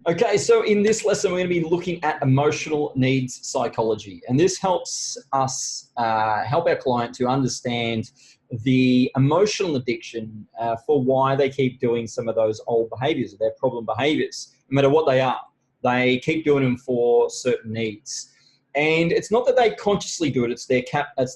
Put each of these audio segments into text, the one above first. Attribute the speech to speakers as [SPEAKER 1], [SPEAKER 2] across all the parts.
[SPEAKER 1] Okay, so in this lesson, we're going to be looking at emotional needs psychology. And this helps us help our client to understand the emotional addiction for why they keep doing some of those old behaviors, their problem behaviors, no matter what they are. They keep doing them for certain needs. And it's not that they consciously do it, it's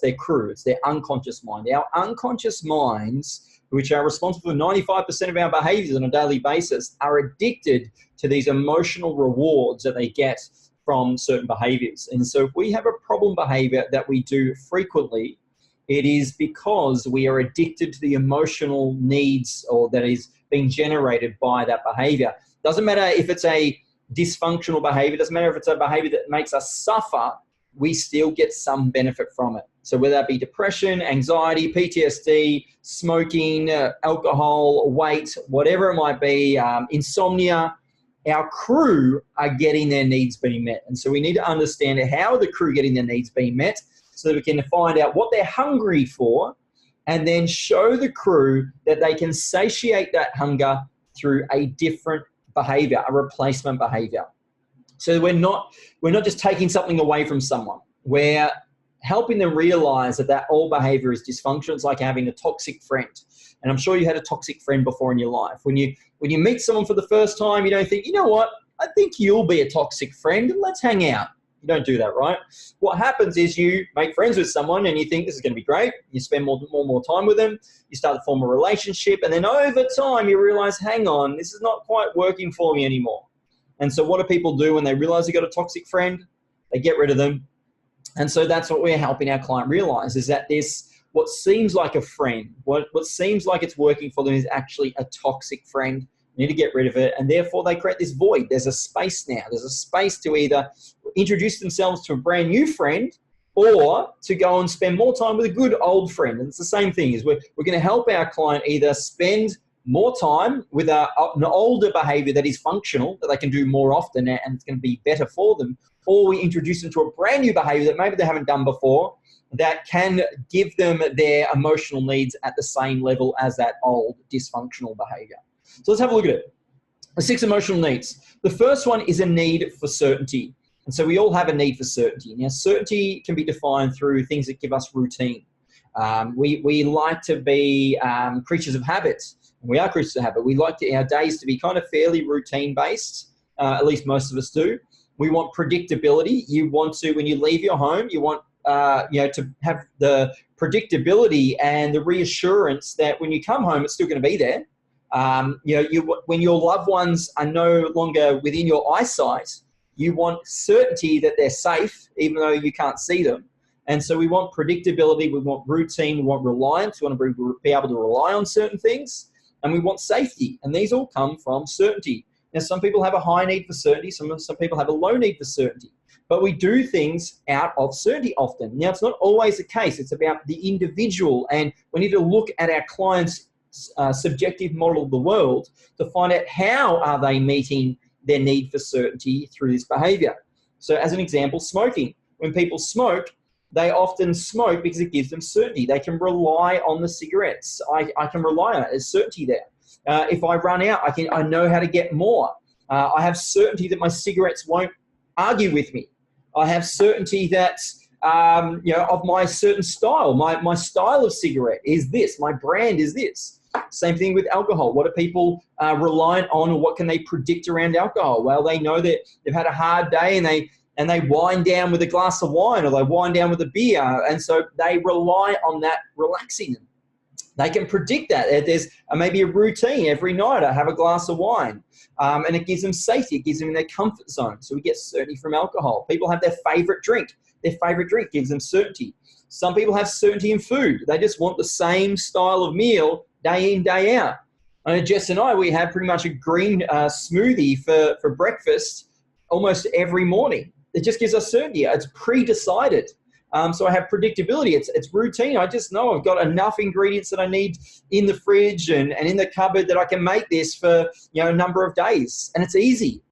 [SPEAKER 1] their crew, it's their unconscious mind. Our unconscious minds, which are responsible for 95% of our behaviors on a daily basis, are addicted to these emotional rewards that they get from certain behaviors. And so if we have a problem behavior that we do frequently, it is because we are addicted to the emotional needs or that is being generated by that behavior. Doesn't matter if it's a dysfunctional behavior, doesn't matter if it's a behavior that makes us suffer, we still get some benefit from it. So whether that be depression, anxiety, PTSD, smoking, alcohol, weight, whatever it might be, insomnia, our crew are getting their needs being met. And so we need to understand how the crew are getting their needs being met so that we can find out what they're hungry for and then show the crew that they can satiate that hunger through a different behavior, a replacement behavior. So we're not just taking something away from someone. We're helping them realize that old behavior is dysfunctional. It's like having a toxic friend. And I'm sure you had a toxic friend before in your life. When you meet someone for the first time, you don't think, you know what, I think you'll be a toxic friend. Let's hang out. You don't do that, right? What happens is you make friends with someone and you think this is going to be great. You spend more time with them. You start to form a relationship. And then over time, you realize, hang on, this is not quite working for me anymore. And so what do people do when they realize they've got a toxic friend? They get rid of them. And so that's what we're helping our client realize, is that this, what seems like a friend, what seems like it's working for them is actually a toxic friend. You need to get rid of it. And therefore they create this void. There's a space now. There's a space to either introduce themselves to a brand new friend or to go and spend more time with a good old friend. And it's the same thing, is we're going to help our client either spend more time with an older behavior that is functional, that they can do more often and it's going to be better for them, or we introduce them to a brand new behavior that maybe they haven't done before that can give them their emotional needs at the same level as that old dysfunctional behavior. So let's have a look at it. The 6 emotional needs. The first one is a need for certainty. And so we all have a need for certainty. Now, certainty can be defined through things that give us routine. We like to be creatures of habit. We are creatures of habit. We like our days to be kind of fairly routine-based, at least most of us do. We want predictability. You want to, when you leave your home, you want to have the predictability and the reassurance that when you come home, it's still going to be there. When your loved ones are no longer within your eyesight, you want certainty that they're safe, even though you can't see them. And so we want predictability, we want routine, we want reliance, we want to be able to rely on certain things, and we want safety. And these all come from certainty. Now, some people have a high need for certainty, some people have a low need for certainty. But we do things out of certainty often. Now, it's not always the case. It's about the individual, and we need to look at our clients' subjective model of the world to find out how are they meeting their need for certainty through this behavior. So as an example, smoking. When people smoke, they often smoke because it gives them certainty. They can rely on the cigarettes. I can rely on it. There's certainty there. If I run out, I know how to get more. I have certainty that my cigarettes won't argue with me. I have certainty that of my certain style. My style of cigarette is this. My brand is this. Same thing with alcohol. What are people reliant on, or what can they predict around alcohol? Well, they know that they've had a hard day and they wind down with a glass of wine, or they wind down with a beer, and so they rely on that relaxing them. They can predict that. There's maybe a routine every night. I have a glass of wine, and it gives them safety. It gives them in their comfort zone. So we get certainty from alcohol. People have their favorite drink. Their favorite drink gives them certainty. Some people have certainty in food. They just want the same style of meal day in, day out. And Jess and I, we have pretty much a green smoothie for breakfast almost every morning. It just gives us certainty. It's pre-decided. So I have predictability. It's routine. I just know I've got enough ingredients that I need in the fridge and in the cupboard that I can make this for a number of days. And it's easy.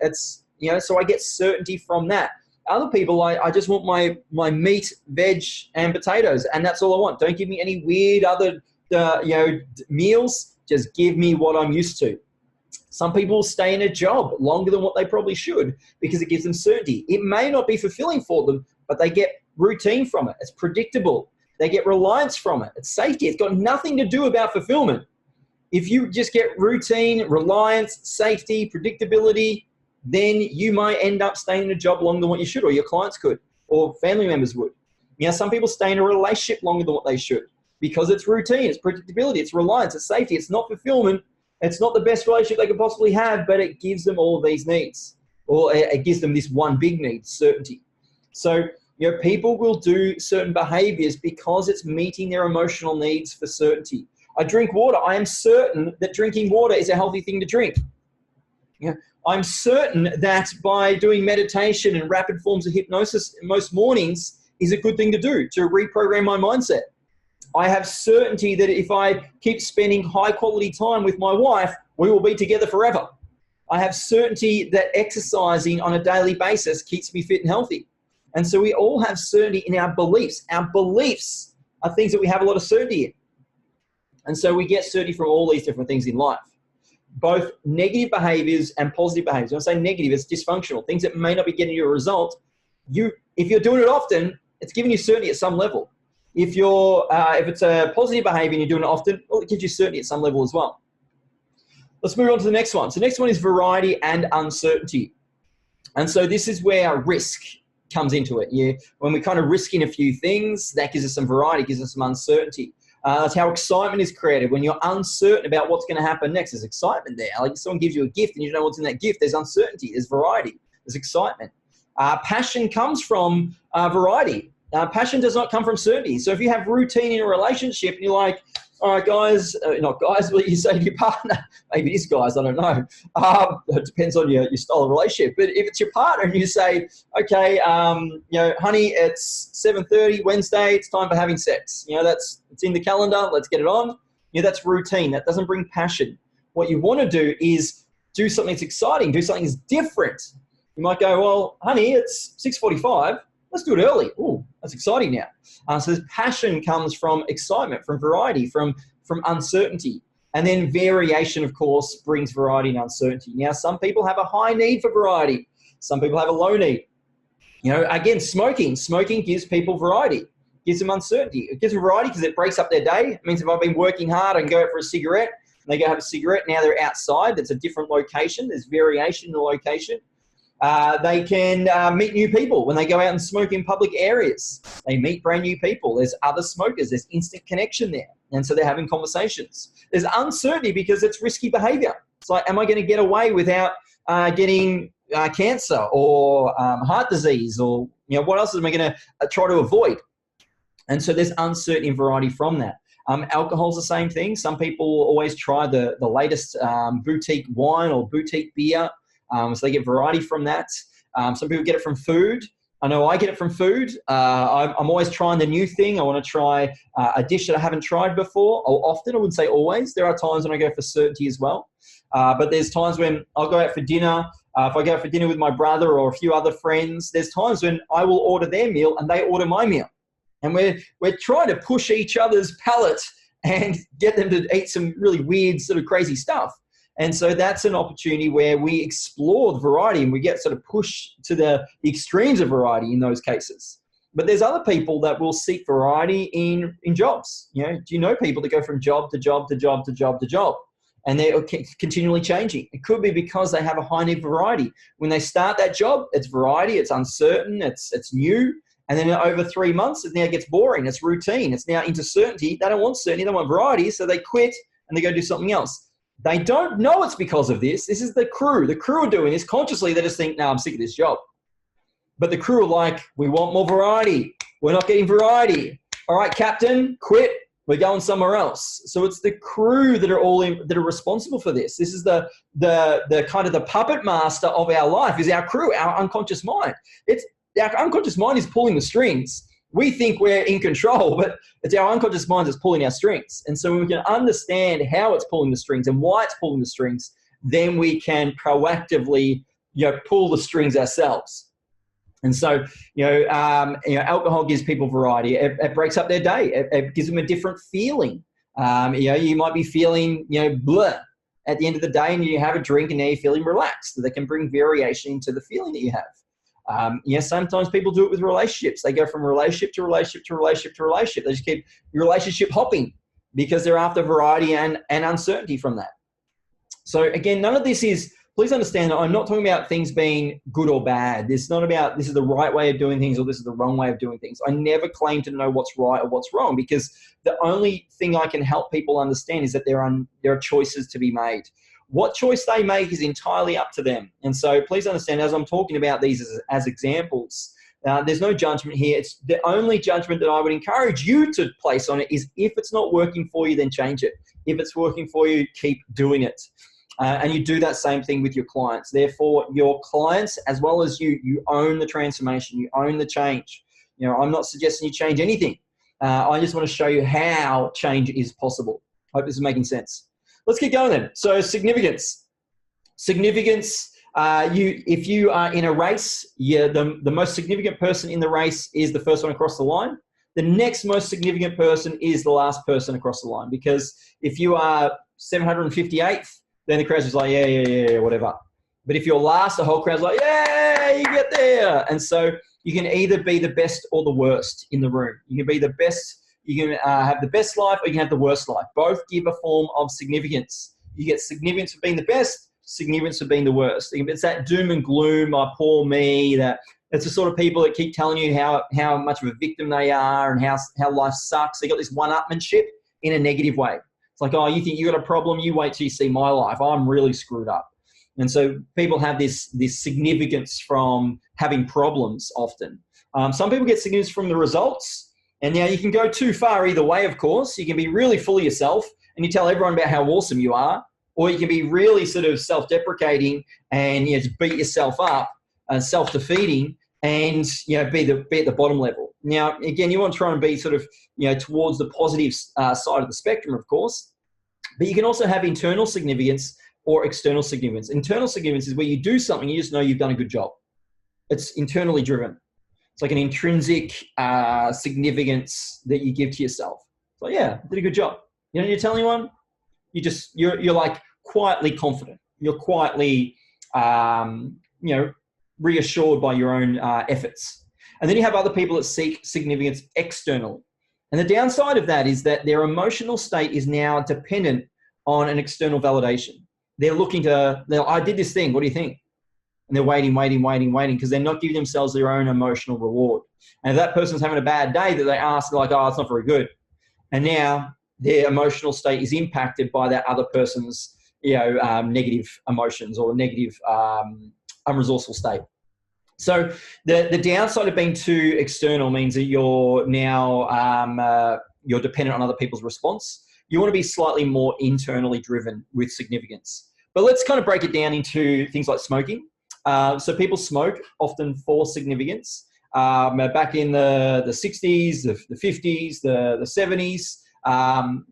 [SPEAKER 1] So I get certainty from that. Other people, I just want my meat, veg, and potatoes, and that's all I want. Don't give me any weird other meals. Just give me what I'm used to. Some people stay in a job longer than what they probably should because it gives them certainty. It may not be fulfilling for them, but they get routine from it. It's predictable. They get reliance from it. It's safety. It's got nothing to do about fulfillment. If you just get routine, reliance, safety, predictability, then you might end up staying in a job longer than what you should, or your clients could, or family members would. Some people stay in a relationship longer than what they should because it's routine, it's predictability, it's reliance, it's safety, it's not fulfillment. It's not the best relationship they could possibly have, but it gives them all of these needs, or it gives them this one big need, certainty. So, people will do certain behaviors because it's meeting their emotional needs for certainty. I drink water. I am certain that drinking water is a healthy thing to drink. I'm certain that by doing meditation and rapid forms of hypnosis most mornings is a good thing to do to reprogram my mindset. I have certainty that if I keep spending high quality time with my wife, we will be together forever. I have certainty that exercising on a daily basis keeps me fit and healthy. And so we all have certainty in our beliefs. Our beliefs are things that we have a lot of certainty in. And so we get certainty from all these different things in life, both negative behaviors and positive behaviors. When I say negative, it's dysfunctional, things that may not be getting you a result. If you're doing it often, it's giving you certainty at some level. If it's a positive behavior and you're doing it often, well, it gives you certainty at some level as well. Let's move on to the next one. So the next one is variety and uncertainty. And so this is where risk comes into it. When we're kind of risking a few things, that gives us some variety, gives us some uncertainty. That's how excitement is created. When you're uncertain about what's going to happen next, there's excitement there. Like if someone gives you a gift and you don't know what's in that gift, there's uncertainty, there's variety, there's excitement. Passion comes from variety. Passion does not come from certainty. So if you have routine in a relationship and you're like, all right, guys, not guys, but you say to your partner, maybe it is guys, I don't know. It depends on your style of relationship. But if it's your partner and you say, okay, honey, it's 7:30 Wednesday, it's time for having sex. It's in the calendar, let's get it on. That's routine. That doesn't bring passion. What you want to do is do something that's exciting, do something that's different. You might go, well, honey, it's 6:45. Let's do it early. Oh, that's exciting now. So this passion comes from excitement, from variety, from uncertainty. And then variation, of course, brings variety and uncertainty. Now, some people have a high need for variety. Some people have a low need. Again, smoking gives people variety, gives them uncertainty. It gives them variety because it breaks up their day. It means if I've been working hard and go out for a cigarette, and they go have a cigarette, now they're outside. That's a different location. There's variation in the location. They can meet new people when they go out and smoke in public areas. They meet brand new people. There's other smokers. There's instant connection there. And so they're having conversations. There's uncertainty because it's risky behavior. It's like, am I going to get away without getting cancer or heart disease, or what else am I going to try to avoid? And so there's uncertainty and variety from that. Alcohol's the same thing. Some people always try the latest boutique wine or boutique beer. So they get variety from that. Some people get it from food. I know I get it from food. I'm always trying the new thing. I want to try a dish that I haven't tried before, or often. I wouldn't say always. There are times when I go for certainty as well. But there's times when I'll go out for dinner. If I go out for dinner with my brother or a few other friends, there's times when I will order their meal and they order my meal. And we're trying to push each other's palate and get them to eat some really weird, sort of crazy stuff. And so that's an opportunity where we explore the variety and we get sort of pushed to the extremes of variety in those cases. But there's other people that will seek variety in jobs. Do you know people that go from job to job to job to job to job? And they're continually changing. It could be because they have a high need for variety. When they start that job, it's variety, it's uncertain, it's new. And then over 3 months, it now gets boring. It's routine. It's now into certainty. They don't want certainty. They want variety. So they quit and they go do something else. They don't know it's because of this. This is the crew. The crew are doing this consciously. They just think, no, I'm sick of this job. But the crew are like, we want more variety. We're not getting variety. All right, captain, quit. We're going somewhere else. So it's the crew that are responsible for this. This is the kind of the puppet master of our life is our crew, our unconscious mind. Our unconscious mind is pulling the strings. We think we're in control, but it's our unconscious mind that's pulling our strings. And so when we can understand how it's pulling the strings and why it's pulling the strings, then we can proactively, pull the strings ourselves. And so, alcohol gives people variety. It breaks up their day. It gives them a different feeling. You might be feeling, blah. at the end of the day and you have a drink and now you're feeling relaxed. That can bring variation into the feeling that you have. Sometimes people do it with relationships. They go from relationship to relationship to relationship to relationship. They just keep relationship hopping because they're after variety and uncertainty from that. So again, none of this is, please understand that I'm not talking about things being good or bad. It's not about this is the right way of doing things or this is the wrong way of doing things. I never claim to know what's right or what's wrong, because the only thing I can help people understand is that there are choices to be made. What choice they make is entirely up to them. And so please understand, as I'm talking about these as examples, there's no judgment here. It's the only judgment that I would encourage you to place on it is if it's not working for you, then change it. If it's working for you, keep doing it. And you do that same thing with your clients. Therefore, your clients, as well as you own the transformation, you own the change. I'm not suggesting you change anything. I just want to show you how change is possible. Hope this is making sense. Let's get going then. So significance. Significance, if you are in a race, the most significant person in the race is the first one across the line. The next most significant person is the last person across the line, because if you are 758th, then the crowd's just like, yeah, whatever. But if you're last, the whole crowd's like, yeah, you get there. And so you can either be the best or the worst in the room. You can be the best, you can have the best life, or you can have the worst life. Both give a form of significance. You get significance for being the best, significance for being the worst. It's that doom and gloom, poor me, it's the sort of people that keep telling you how much of a victim they are and how life sucks. They got this one-upmanship in a negative way. It's like, oh, you think you got a problem? You wait till you see my life. I'm really screwed up. And so people have this significance from having problems often. Some people get significance from the results. And now you can go too far either way, of course. You can be really full of yourself and you tell everyone about how awesome you are. Or you can be really sort of self-deprecating and just beat yourself up and self-defeating and be at the bottom level. Now, again, you want to try and be sort of towards the positive side of the spectrum, of course. But you can also have internal significance or external significance. Internal significance is where you do something, you just know you've done a good job. It's internally driven. It's like an intrinsic significance that you give to yourself. So yeah, I did a good job. You don't need to tell anyone. You're like quietly confident. You're quietly, reassured by your own efforts. And then you have other people that seek significance externally. And the downside of that is that their emotional state is now dependent on an external validation. They're looking I did this thing, what do you think? And they're waiting, because they're not giving themselves their own emotional reward. And if that person's having a bad day that they ask, they're like, oh, it's not very good. And now their emotional state is impacted by that other person's, negative emotions or negative, unresourceful state. So the downside of being too external means that you're now you're dependent on other people's response. You want to be slightly more internally driven with significance. But let's kind of break it down into things like smoking. So people smoke often for significance. Back in the 60s, the 50s, the 70s,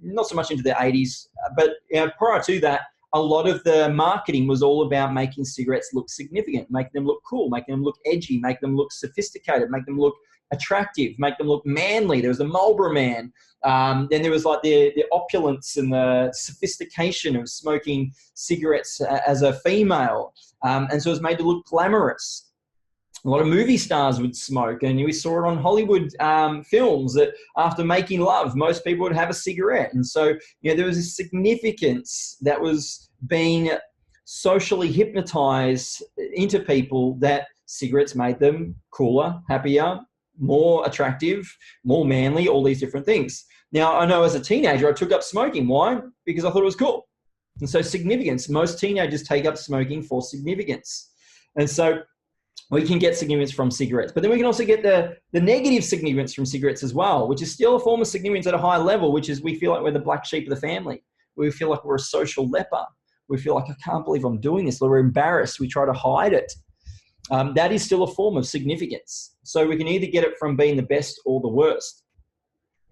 [SPEAKER 1] not so much into the 80s, but prior to that, a lot of the marketing was all about making cigarettes look significant, making them look cool, making them look edgy, make them look sophisticated, make them look attractive, make them look manly. There was the Marlboro Man. Then there was like the opulence and the sophistication of smoking cigarettes as a female. And so it was made to look glamorous. A lot of movie stars would smoke, and we saw it on Hollywood films that after making love, most people would have a cigarette. And so, there was a significance that was being socially hypnotized into people that cigarettes made them cooler, happier, more attractive, more manly, all these different things. Now, I know as a teenager, I took up smoking. Why? Because I thought it was cool. And so significance, most teenagers take up smoking for significance. And so we can get significance from cigarettes, but then we can also get the negative significance from cigarettes as well, which is still a form of significance at a high level, which is we feel like we're the black sheep of the family. We feel like we're a social leper. We feel like, I can't believe I'm doing this. We're embarrassed. We try to hide it. That is still a form of significance. So we can either get it from being the best or the worst,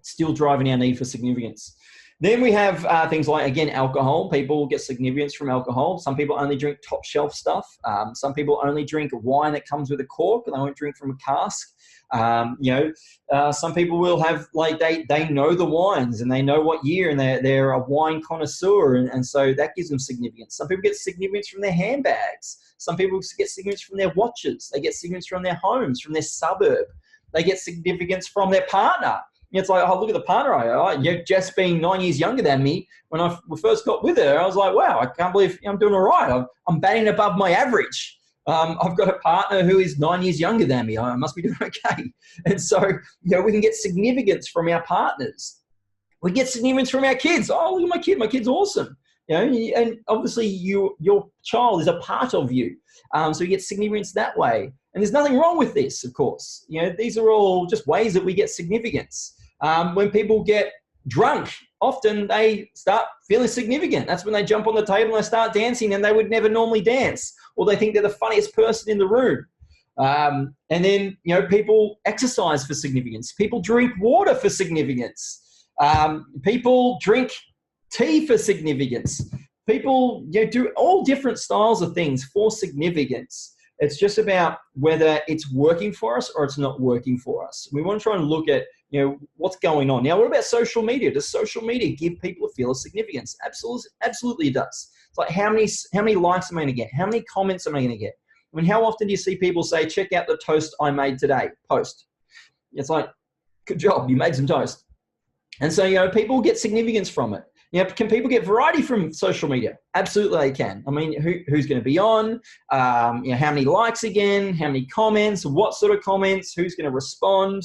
[SPEAKER 1] still driving our need for significance. Then we have things like, again, alcohol. People get significance from alcohol. Some people only drink top shelf stuff. Some people only drink wine that comes with a cork, and they won't drink from a cask. Some people will have, like, they know the wines and they know what year, and they're a wine connoisseur, and so that gives them significance. Some people get significance from their handbags. Some people get significance from their watches. They get significance from their homes, from their suburb. They get significance from their partner. It's like, oh, look at the partner. You've just been 9 years younger than me. When I first got with her, I was like, wow, I can't believe I'm doing all right. I'm batting above my average. I've got a partner who is 9 years younger than me. I must be doing okay. And so, we can get significance from our partners. We get significance from our kids. Oh, look at my kid. My kid's awesome. And obviously your child is a part of you. So you get significance that way. And there's nothing wrong with this, of course. These are all just ways that we get significance. When people get drunk, often they start feeling significant. That's when they jump on the table and they start dancing, and they would never normally dance, or they think they're the funniest person in the room. And then, people exercise for significance. People drink water for significance. People drink tea for significance. People do all different styles of things for significance. It's just about whether it's working for us or it's not working for us. We want to try and look at, what's going on. Now, what about social media? Does social media give people a feel of significance? Absolutely it does. It's like, how many likes am I going to get? How many comments am I going to get? I mean, how often do you see people say, check out the toast I made today, post? It's like, good job, you made some toast. And so, people get significance from it. Can people get variety from social media? Absolutely they can. I mean, who's going to be on? How many likes again? How many comments? What sort of comments? Who's going to respond?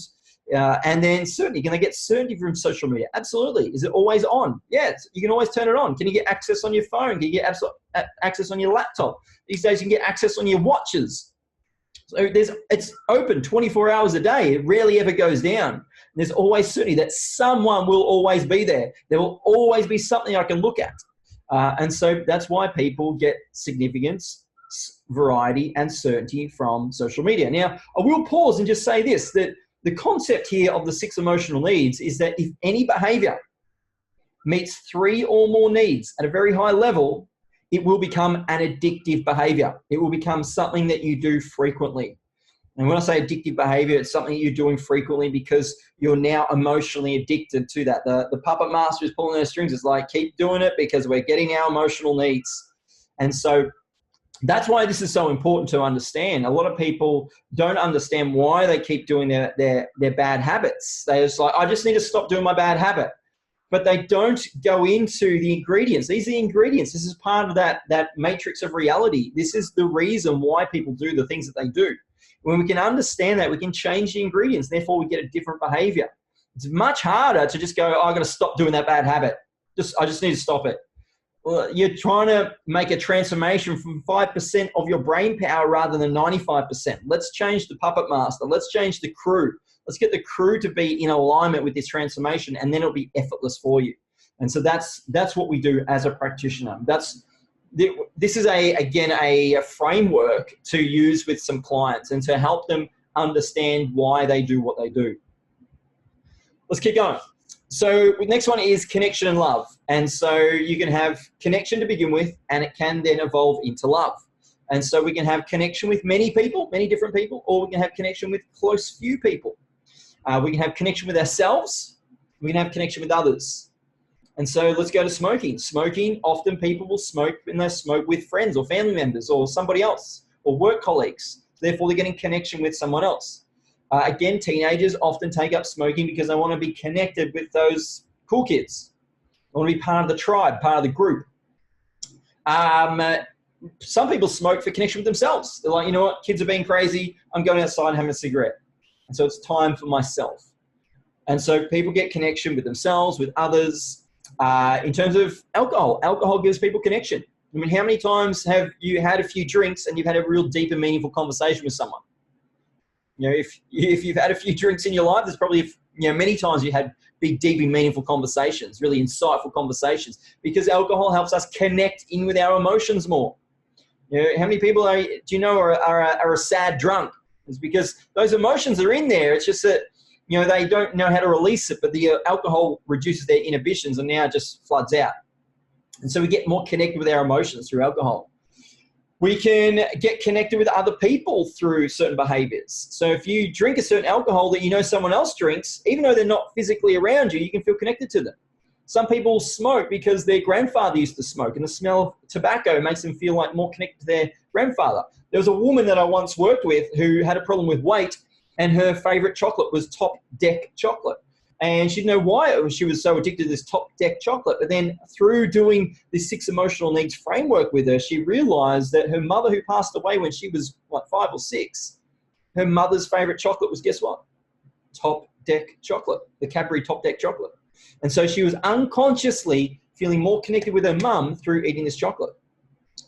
[SPEAKER 1] And then certainty. Can they get certainty from social media? Absolutely. Is it always on? Yeah, you can always turn it on. Can you get access on your phone? Can you get access on your laptop? These days you can get access on your watches. So it's open 24 hours a day. It rarely ever goes down. There's always certainty that someone will always be there. There will always be something I can look at. And so that's why people get significance, variety, and certainty from social media. Now, I will pause and just say this, that the concept here of the 6 emotional needs is that if any behavior meets 3 or more needs at a very high level, it will become an addictive behavior. It will become something that you do frequently. And when I say addictive behavior, it's something you're doing frequently because you're now emotionally addicted to that. The puppet master is pulling those strings. It's like, keep doing it because we're getting our emotional needs. And so that's why this is so important to understand. A lot of people don't understand why they keep doing their bad habits. They're just like, I just need to stop doing my bad habit. But they don't go into the ingredients. These are the ingredients. This is part of that matrix of reality. This is the reason why people do the things that they do. When we can understand that, we can change the ingredients. Therefore, we get a different behavior. It's much harder to just go, I've got to stop doing that bad habit. I just need to stop it. Well, you're trying to make a transformation from 5% of your brain power rather than 95%. Let's change the puppet master. Let's change the crew. Let's get the crew to be in alignment with this transformation, and then it'll be effortless for you. And so that's what we do as a practitioner. This is a framework to use with some clients and to help them understand why they do what they do. Let's keep going. So the next one is connection and love. And so you can have connection to begin with, and it can then evolve into love. And so we can have connection with many people, many different people, or we can have connection with close few people. We can have connection with ourselves. We can have connection with others. And so let's go to smoking. Smoking, often people will smoke when they smoke with friends or family members or somebody else or work colleagues. Therefore, they're getting connection with someone else. Again, teenagers often take up smoking because they want to be connected with those cool kids. They want to be part of the tribe, part of the group. Some people smoke for connection with themselves. They're like, you know what, kids are being crazy. I'm going outside and having a cigarette. And so it's time for myself. And so people get connection with themselves, with others. In terms of alcohol, alcohol gives people connection. I mean, how many times have you had a few drinks and you've had a real deep and meaningful conversation with someone? If you've had a few drinks in your life, there's probably many times you had big, deep and meaningful conversations, really insightful conversations, because alcohol helps us connect in with our emotions more. How many people are a sad drunk? It's because those emotions are in there. It's just that they don't know how to release it, but the alcohol reduces their inhibitions and now just floods out. And so we get more connected with our emotions through alcohol. We can get connected with other people through certain behaviors. So if you drink a certain alcohol that someone else drinks, even though they're not physically around you, you can feel connected to them. Some people smoke because their grandfather used to smoke, and the smell of tobacco makes them feel like more connected to their grandfather. There was a woman that I once worked with who had a problem with weight, and her favorite chocolate was Top Deck chocolate. And she didn't know why she was so addicted to this Top Deck chocolate. But then through doing this 6 emotional needs framework with her, she realized that her mother, who passed away when she was like 5 or 6, her mother's favorite chocolate was, guess what? Top Deck chocolate, the Cadbury Top Deck chocolate. And so she was unconsciously feeling more connected with her mum through eating this chocolate.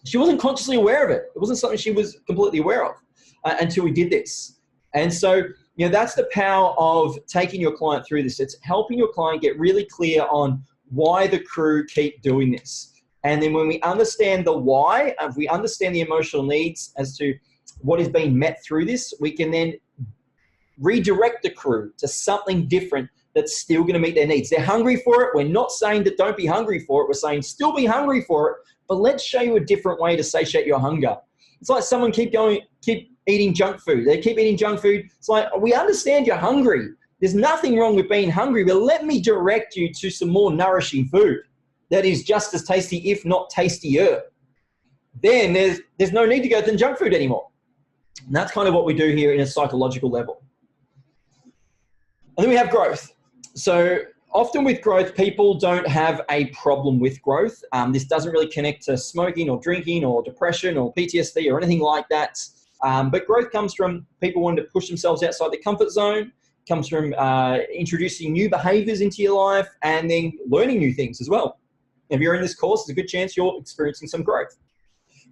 [SPEAKER 1] She wasn't consciously aware of it. It wasn't something she was completely aware of until we did this. And so, that's the power of taking your client through this. It's helping your client get really clear on why the crew keep doing this. And then when we understand the why, if we understand the emotional needs as to what is being met through this, we can then redirect the crew to something different that's still going to meet their needs. They're hungry for it. We're not saying that don't be hungry for it. We're saying still be hungry for it, but let's show you a different way to satiate your hunger. It's like someone keep eating junk food. They keep eating junk food. It's like, we understand you're hungry. There's nothing wrong with being hungry, but let me direct you to some more nourishing food that is just as tasty, if not tastier. Then there's no need to go to the junk food anymore. And that's kind of what we do here in a psychological level. And then we have growth. So often with growth, people don't have a problem with growth. This doesn't really connect to smoking or drinking or depression or PTSD or anything like that. But growth comes from people wanting to push themselves outside their comfort zone, comes from introducing new behaviors into your life and then learning new things as well. If you're in this course, there's a good chance you're experiencing some growth.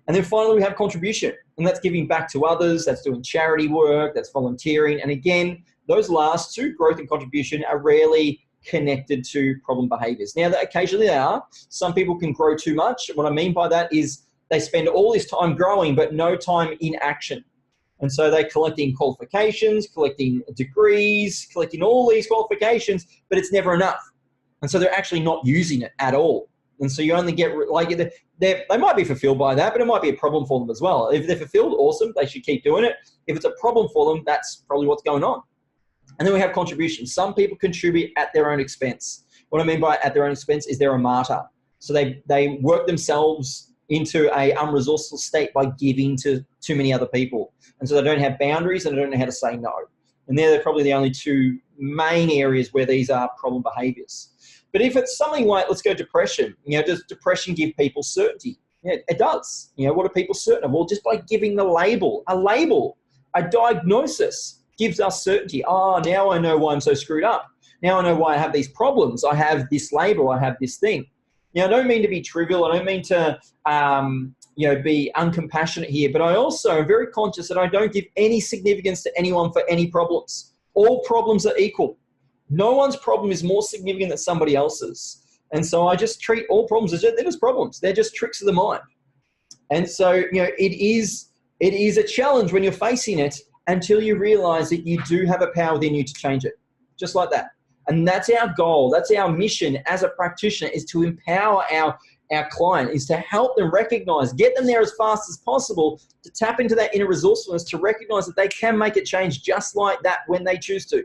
[SPEAKER 1] And then finally, we have contribution, and that's giving back to others, that's doing charity work, that's volunteering. And again, those last two, growth and contribution, are rarely connected to problem behaviors. Now, occasionally they are. Some people can grow too much. What I mean by that is they spend all this time growing, but no time in action. And so they're collecting qualifications, collecting degrees, collecting all these qualifications, but it's never enough. And so they're actually not using it at all. And so you only get, like, they might be fulfilled by that, but it might be a problem for them as well. If they're fulfilled, awesome, they should keep doing it. If it's a problem for them, that's probably what's going on. And then we have contribution. Some people contribute at their own expense. What I mean by at their own expense is they're a martyr. So they work themselves into a unresourceful state by giving to too many other people. And so they don't have boundaries and they don't know how to say no. And they're probably the only two main areas where these are problem behaviors. But if it's something like, let's go depression, does depression give people certainty? Yeah, it does. What are people certain of? Well, just by giving the label, a diagnosis gives us certainty. Oh, now I know why I'm so screwed up. Now I know why I have these problems. I have this label, I have this thing. I don't mean to be trivial. I don't mean to, be uncompassionate here, but I also am very conscious that I don't give any significance to anyone for any problems. All problems are equal. No one's problem is more significant than somebody else's. And so I just treat all problems as they're just problems. They're just tricks of the mind. And so, it is a challenge when you're facing it until you realize that you do have a power within you to change it. Just like that. And that's our goal. That's our mission as a practitioner, is to empower our client, is to help them recognize, get them there as fast as possible, to tap into that inner resourcefulness, to recognize that they can make it change just like that when they choose to.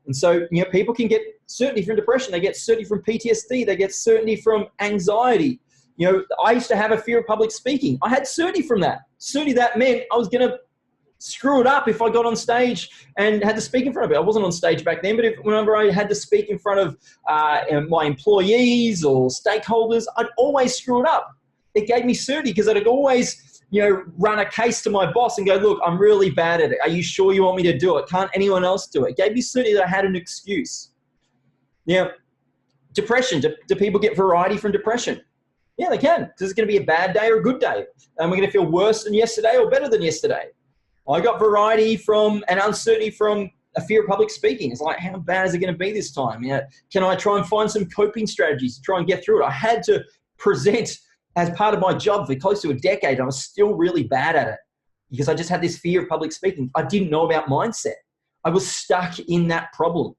[SPEAKER 1] And so, people can get certainty from depression. They get certainty from PTSD. They get certainty from anxiety. I used to have a fear of public speaking. I had certainty from that. Certainty that meant I was going to screw it up if I got on stage and had to speak in front of it. I wasn't on stage back then, but whenever I had to speak in front of my employees or stakeholders, I'd always screw it up. It gave me certainty because I'd always run a case to my boss and go, look, I'm really bad at it. Are you sure you want me to do it? Can't anyone else do it? It gave me certainty that I had an excuse. Now, depression. Do people get variety from depression? Yeah, they can, because it's going to be a bad day or a good day. And we're going to feel worse than yesterday or better than yesterday. I got variety from and uncertainty from a fear of public speaking. It's like, how bad is it going to be this time? Can I try and find some coping strategies to try and get through it? I had to present as part of my job for close to a decade. I was still really bad at it because I just had this fear of public speaking. I didn't know about mindset. I was stuck in that problem.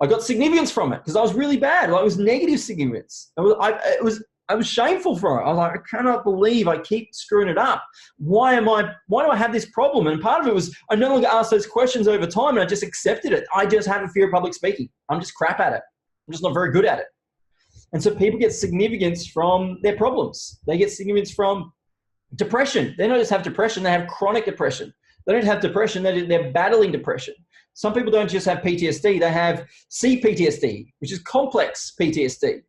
[SPEAKER 1] I got significance from it because I was really bad. Like, it was negative significance. I was shameful for it. I was like, I cannot believe I keep screwing it up. Why do I have this problem? And part of it was I no longer asked those questions over time, and I just accepted it. I just have a fear of public speaking. I'm just crap at it. I'm just not very good at it. And so people get significance from their problems. They get significance from depression. They don't just have depression, they have chronic depression. They don't have depression, they're battling depression. Some people don't just have PTSD, they have CPTSD, which is complex PTSD,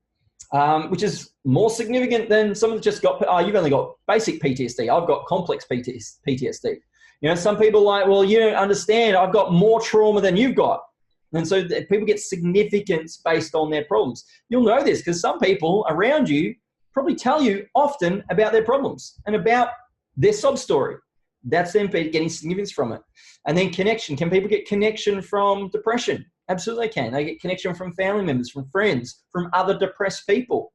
[SPEAKER 1] which is more significant than someone that's just got, you've only got basic PTSD. I've got complex PTSD. You know, some people are like, well, you don't understand, I've got more trauma than you've got. And so people get significance based on their problems. You'll know this because some people around you probably tell you often about their problems and about their sob story. That's them getting significance from it. And then connection. Can people get connection from depression? Absolutely they can. They get connection from family members, from friends, from other depressed people,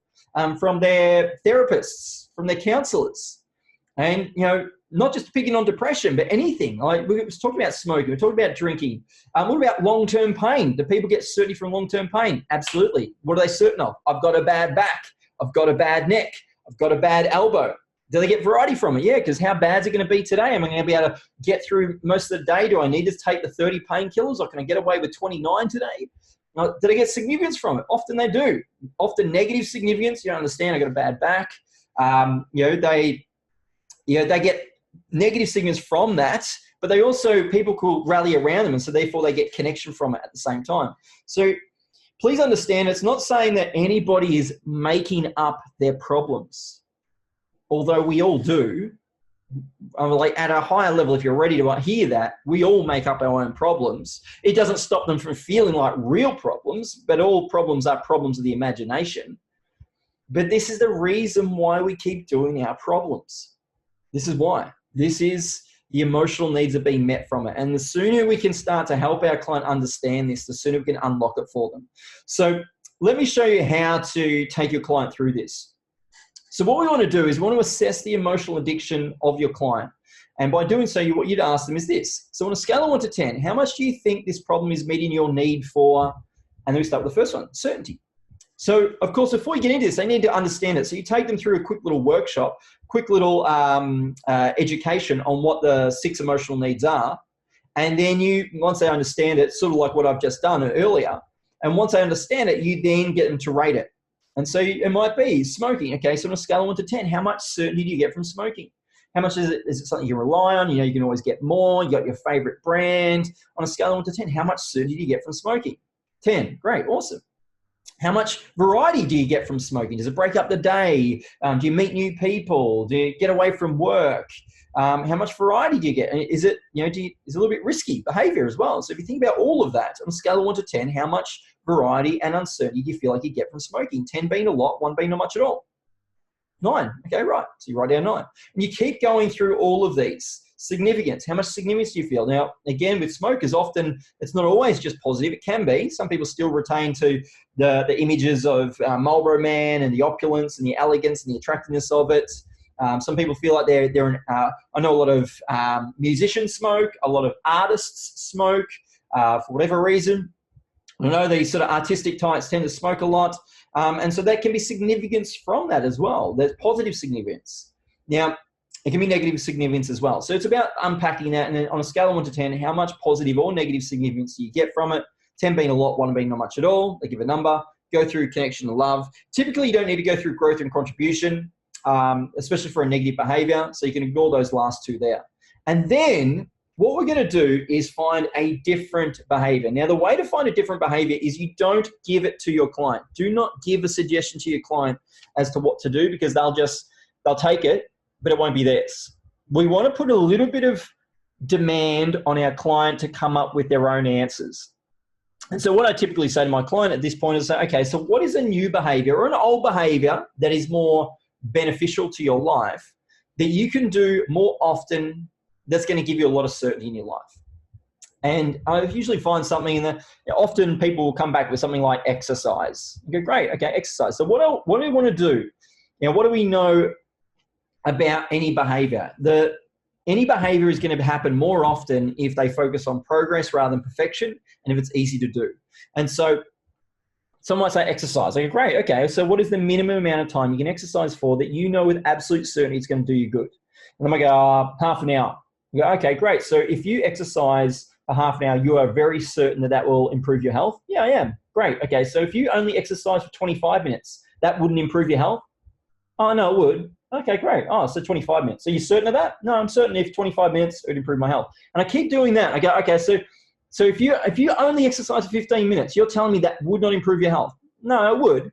[SPEAKER 1] from their therapists, from their counselors. And, you know, not just picking on depression, but anything. Like we was talking about smoking, we're talking about drinking. What about long-term pain? Do people get certainty from long-term pain? Absolutely. What are they certain of? I've got a bad back. I've got a bad neck. I've got a bad elbow. Do they get variety from it? Yeah, because how bad is it going to be today? Am I going to be able to get through most of the day? Do I need to take the 30 painkillers, or can I get away with 29 today? Do they get significance from it? Often they do. Often negative significance. You don't understand. I got a bad back. They get negative significance from that, but they also, people could rally around them, and so therefore they get connection from it at the same time. So please understand, it's not saying that anybody is making up their problems, although we all do. Like at a higher level, if you're ready to hear that, we all make up our own problems. It doesn't stop them from feeling like real problems, but all problems are problems of the imagination. But this is the reason why we keep doing our problems. This is why. This is the emotional needs are being met from it. And the sooner we can start to help our client understand this, the sooner we can unlock it for them. So let me show you how to take your client through this. So what we want to do is we want to assess the emotional addiction of your client. And by doing so, what you'd ask them is this. So on a scale of 1 to 10, how much do you think this problem is meeting your need for, and then we start with the first one, certainty. So of course, before you get into this, they need to understand it. So you take them through a quick little workshop, quick little education on what the 6 emotional needs are. And then once they understand it, sort of like what I've just done earlier, and once they understand it, you then get them to rate it. And so it might be smoking. Okay, so on a scale of 1 to 10, how much certainty do you get from smoking? How much is it? Is it something you rely on? You know, you can always get more. You got your favorite brand. On a scale of 1 to 10, how much certainty do you get from smoking? 10. Great, awesome. How much variety do you get from smoking? Does it break up the day? Do you meet new people? Do you get away from work? How much variety do you get? And is it, is it a little bit risky behavior as well? So if you think about all of that on a scale of 1 to 10, how much variety and uncertainty do you feel like you get from smoking? 10 being a lot, 1 being not much at all. 9. Okay, right. So you write down 9. And you keep going through all of these. Significance. How much significance do you feel? Now, again, with smokers, often it's not always just positive. It can be. Some people still retain to the images of Marlboro Man and the opulence and the elegance and the attractiveness of it. Some people feel like I know a lot of musicians smoke, a lot of artists smoke for whatever reason. I know these sort of artistic types tend to smoke a lot. And so that can be significance from that as well. There's positive significance. Now, it can be negative significance as well. So it's about unpacking that. And then on a scale of 1 to 10, how much positive or negative significance do you get from it? 10 being a lot, 1 being not much at all. They give a number. Go through connection and love. Typically, you don't need to go through growth and contribution, especially for a negative behavior. So you can ignore those last 2 there. And then what we're going to do is find a different behavior. Now, the way to find a different behavior is you don't give it to your client. Do not give a suggestion to your client as to what to do, because they'll take it, but it won't be theirs. We want to put a little bit of demand on our client to come up with their own answers. And so what I typically say to my client at this point is, okay, so what is a new behavior or an old behavior that is more beneficial to your life that you can do more often that's going to give you a lot of certainty in your life? And I usually find something often people will come back with something like exercise. You go, great, okay, exercise. So what do we want to do? What do we know about any behavior? Any behavior is going to happen more often if they focus on progress rather than perfection, and if it's easy to do. And so someone might say exercise. I go, great, okay, so what is the minimum amount of time you can exercise for that you know with absolute certainty it's going to do you good? And then I go, half an hour. You go, okay, great. So if you exercise for half an hour, you are very certain that that will improve your health? Yeah, I am. Great. Okay, so if you only exercise for 25 minutes, that wouldn't improve your health? Oh, no, it would. Okay, great. Oh, so 25 minutes. So you're certain of that? No, I'm certain if 25 minutes, it would improve my health. And I keep doing that. I go, okay, so if you only exercise for 15 minutes, you're telling me that would not improve your health? No, it would. Are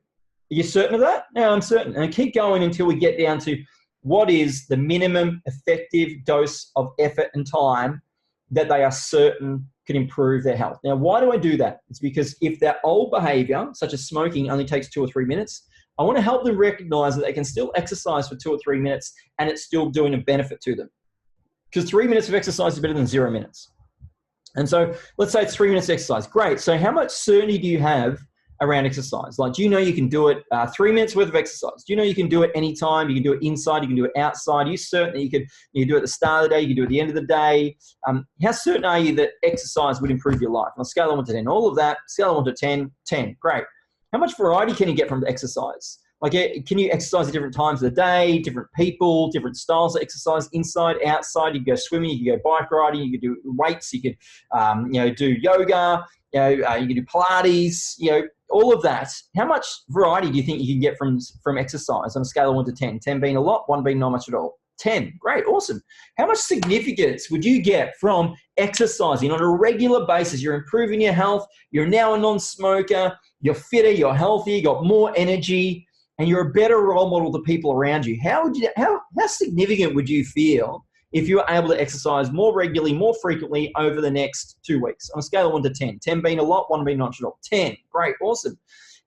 [SPEAKER 1] you certain of that? No, I'm certain. And I keep going until we get down to what is the minimum effective dose of effort and time that they are certain can improve their health. Now, why do I do that? It's because if their old behavior, such as smoking, only takes 2 or 3 minutes, I want to help them recognize that they can still exercise for 2 or 3 minutes and it's still doing a benefit to them. Because 3 minutes of exercise is better than 0 minutes. And so let's say it's 3 minutes exercise. Great. So how much certainty do you have around exercise? Like, do you know you can do it 3 minutes worth of exercise? Do you know you can do it anytime? You can do it inside, you can do it outside. Are you certain that you can do it at the start of the day, you can do it at the end of the day? How certain are you that exercise would improve your life? On a scale of 1 to 10, all of that, scale of 1 to 10, 10, great. How much variety can you get from the exercise? Like, can you exercise at different times of the day, different people, different styles of exercise, inside, outside? You can go swimming, you can go bike riding, you can do weights, you could, do yoga, you can do Pilates, all of that. How much variety do you think you can get from exercise on a scale of 1 to 10? 10 being a lot, 1 being not much at all. 10, great, awesome. How much significance would you get from exercising on a regular basis? You're improving your health, you're now a non-smoker, you're fitter, you're healthier, you got more energy, and you're a better role model to people around you. How significant would you feel if you were able to exercise more regularly, more frequently over the next 2 weeks on a scale of 1 to 10? 10 being a lot, 1 being not at all. 10, great, awesome.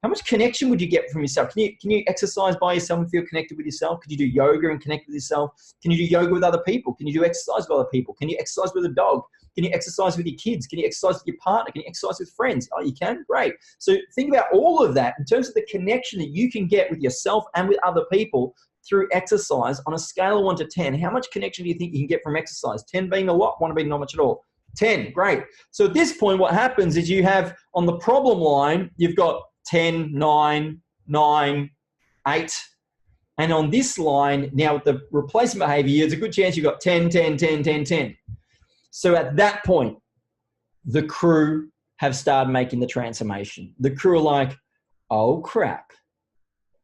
[SPEAKER 1] How much connection would you get from yourself? Can you exercise by yourself and feel connected with yourself? Could you do yoga and connect with yourself? Can you do yoga with other people? Can you do exercise with other people? Can you exercise with a dog? Can you exercise with your kids? Can you exercise with your partner? Can you exercise with friends? Oh, you can? Great. So think about all of that in terms of the connection that you can get with yourself and with other people through exercise on a scale of 1 to 10. How much connection do you think you can get from exercise? 10 being a lot, 1 being not much at all. 10, great. So at this point, what happens is you have on the problem line, you've got 10, 9, 9, 8. And on this line, now with the replacement behavior, there's a good chance you've got 10, 10, 10, 10, 10. So at that point, the crew have started making the transformation. The crew are like, oh crap,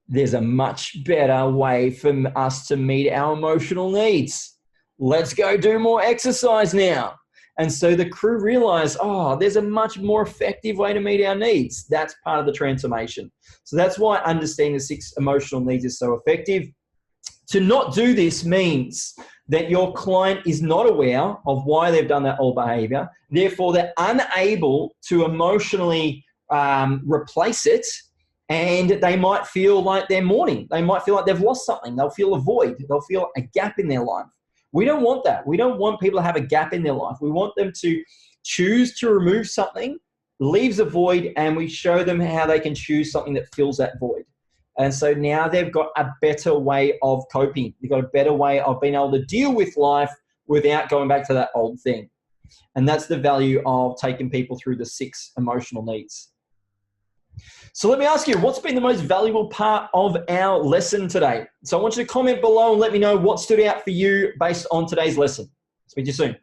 [SPEAKER 1] there's a much better way for us to meet our emotional needs. Let's go do more exercise now. And so the crew realize, oh, there's a much more effective way to meet our needs. That's part of the transformation. So that's why understanding the 6 emotional needs is so effective. To not do this means that your client is not aware of why they've done that old behavior. Therefore, they're unable to emotionally replace it. And they might feel like they're mourning. They might feel like they've lost something. They'll feel a void. They'll feel a gap in their life. We don't want that. We don't want people to have a gap in their life. We want them to choose to remove something, leaves a void, and we show them how they can choose something that fills that void. And so now they've got a better way of coping. They've got a better way of being able to deal with life without going back to that old thing. And that's the value of taking people through the 6 emotional needs. So let me ask you, what's been the most valuable part of our lesson today? So I want you to comment below and let me know what stood out for you based on today's lesson. Speak to you soon.